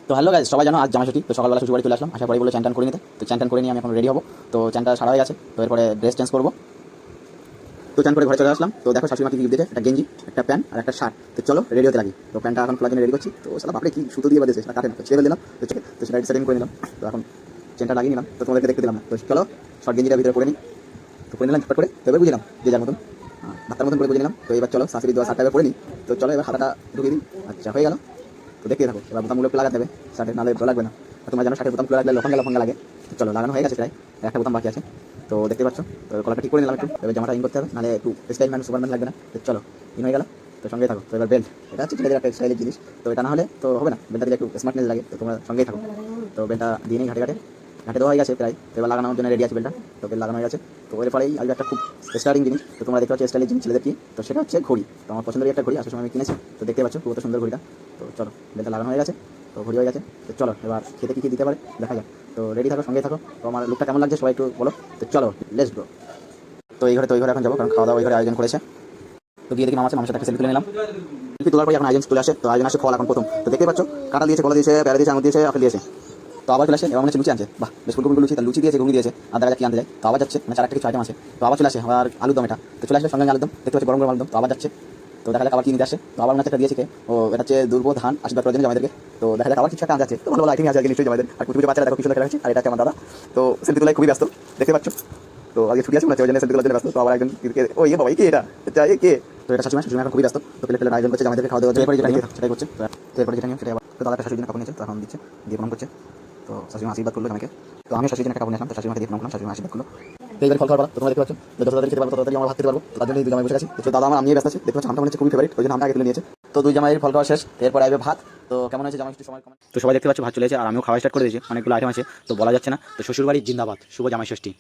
তো hello guys, সবাই জানো আজ জামাইষষ্ঠী। তো সকালবেলা শ্বশুরবাড়ি চলে আসলাম, আসার পরে বলে চান টান করে নিতে। তো চান টান করে নিয়ে আমি এখন রেডি হবো। তো চানটা সারা হয়ে গেছে, তো এরপরে ড্রেস চেঞ্জ করবো। তো চান করে ঘরে চলে আসলাম। তো দেখো শাশুড়ি মা কি গিফট দিয়েছে, একটা গেঞ্জি, একটা প্যান্ট আর একটা শার্ট। তো চলো রেডি হতে লাগি। তো প্যান্টটা এখন খোলার জন্য রেডি করছি। তো সালা বাপরে কি সুতো দিয়ে বাঁধেছে, সেটা কাটে না, তো ছেড়ে দিলাম। তো সেটা সেটিং করে নিলাম। তো এখন চেনটা লাগিয়ে নিলাম, তো তোমাদেরকে দেখতে দিলাম না। তো চলো শর্ট গেঞ্জিটা ভিতরে পরে নিই। তো পরে নিলাম ঝটপট করে। তো এবার বুঝলাম যে যার মতন ডাক্তার মতন করে বুঝে নিলাম। তো এবার চলো শাশুড়ি দেওয়া শার্টটা এবার পরে নিই। তো চলো এবার হাতাটা ঢুকিয়ে দিই। আচ্ছা হয়ে গেল। তো দেখতে থাকো, এবার বোতামগুলো একটু লাগাতে হবে শার্টের, নাহলে ভালো লাগবে না। আর তোমরা জানো শার্টের বোতাম খুলে রাখলে লফঙ্গা লফঙ্গা লাগে। তো চলো লাগানো হয়ে গেছে প্রায়, একটা বোতাম বাকি আছে। তো দেখতে পাচ্ছ, তো কলারটা ঠিক করে নিলাম একটু। এবার জামাটা ইন করতে হবে, নাহলে একটু স্টাইল ম্যান সুপারম্যান লাগবে না। তো চলো ইন হয়ে গেল। তো সঙ্গেই থাকো। তো এবার বেল্ট, এটা হচ্ছে ছেলেদের একটা স্টাইলের জিনিস। তো এটা না হলে তো হবে না, বেল্টটা দিলে একটু স্মার্টনেস লাগে। তো তোমরা সঙ্গেই থাকো। তো বেল্টটা দিয়ে নিই ঘাটে ঘাটে। ঘাটে দেওয়া হয়ে গেছে প্রায়। তো এবার লাগানোর জন্য রেডি আছে বেল্টটা। তো বেল্ট লাগানো হয়ে গেছে। তো এর পরেই আসবে একটা খুব স্টাইলিং জিনিস। তো তোমরা দেখতে পাচ্ছ স্টাইলিং জিনিস ছেলেদের কি, তো সেটা হচ্ছে ঘড়ি। তো আমার পছন্দের একটা ঘড়ি, আসার সময় আমি কিনেছি। তো দেখতে পাচ্ছ কত সুন্দর ঘড়িটা। তো চলো বেলটা লাগানো হয়ে গেছে, তো ঘড়ি হয়ে গেছে। তো চলো এবার খেতে কী কী দিতে পারে দেখা যাক। তো রেডি থাকো, সঙ্গে থাকো। তো আমার লুকটা কেমন লাগছে সবাই একটু বলো। তো চলো লেটস গো। তো এই ঘরে এখন যাবো, কারণ খাওয়া দাওয়া ওই ঘরে আয়োজন করেছে। তো গিয়ে দেখি মামা আছে, মামার সাথে একটা সেলফি তুলে নিলাম। সেলফি তোলার পরে এখন আয়োজন চলে আসে। তো আয়োজন আসে ফল এখন প্রথম। তো দেখতে পাচ্ছ কাঁটা দিয়েছে, কলা দিয়েছে, পেয়ারা দিয়েছে, আঙুর দিয়েছে, আপেল দিয়েছে। তো আবার চলে আসে, এবার মনে হচ্ছে লুচি আনছে। বাহ, বেশ ফুলকপি লুচি, তার লুচি দিয়েছে, ঘুগনি দিয়েছে, আর দেখা যাক কি আনতে যায়। তো আবার যাচ্ছে, মানে চার একটা কিছু আইটেম আছে। তো আবার চলে আসে আবার আলুর দম, এটা তো চলে আসবে সঙ্গে আলুর দম। দেখতে পাচ্ছি গরম গরম আলুর দম। তো আবার যাচ্ছে, তো দেখা যাক আবার কি নিতে আসে। তো আবার মনে হচ্ছে একটা দিয়েছে কে, ও এটা হচ্ছে দুর্ব ধান আশীর্বাদ করার জন্য জামাইদেরকে। তো দেখা যাক আবার কিছু একটা আনতে আছে। তো ভালো ভালো আইটেম আছে আজকে নিশ্চয়ই জামাইদের। আর কুচু বাচ্চারা দেখো কি সুন্দর খেলা হচ্ছে। আর এটা আমার দাদা। তো সেলফি তোলায় খুবই ব্যস্ত, দেখতে পাচ্ছ। তো আগে ছুটি আছে মনে হচ্ছে, ওই জন্য সেলফি তোলার জন্য ব্যস্ত। তো আবার একজন ও ইয়ে বাবা, কি এটা, এ কে। তো এটা শাশুড়ি এখন খুবই ব্যস্ত। তো প্লেট প্লেট আয়োজন করছে, জামাইদেরকে খাওয়া দাওয়া। এরপরে যেটা নিয়ে সেটাই করছে। তো এরপরে যেটা নিয়ে সেটা আবার, তো দাদা একটা শাশুড়ি জন্য কাপড় নিয়েছে, তো এখন দিচ্ছে, দিয়ে প্রণাম করছে। তো শাশুড়ি আশীর্বাদ করলো জামাইকে। তো আমি শাশুড়ি জন্য একটা কাপড় নিয়েছিলাম, তো শাশুড়ি মাকে দিয়ে প্রণাম করলাম, শাশুড়ি আশীর্বাদ করলো। তো এইবার ফল খাওয়ার পালা। তো তোমরা দেখতে পাচ্ছ, তো যত তাড়াতাড়ি খেতে পারবো তত তাড়াতাড়ি আমরা ভাত খেতে পারবো। তো তার জন্য দুই জামাই বসে আছি। তো দাদা আমার আমি ব্যস্ত আছে, দেখতে পাচ্ছ আমটা মনে হচ্ছে খুবই ফেভারিট, ওই জন্য আমরা আগে তুলে নিয়েছে। তো দুই জামাইয়ের ফল খাওয়া শেষ, এরপর আসবে ভাত। তো কেমন আছে জামাই সময় কমেন্ট। তো সবাই দেখতে পাচ্ছ ভাত চলে এসেছে, আর আমিও খাওয়া স্টার্ট করে দিয়েছি। অনেকগুলো আইটেম আছে, তো বলা যাচ্ছে না। তো শ্বশুরবাড়ির জিন্দাবাদ, শুভ জামাই ষষ্ঠী।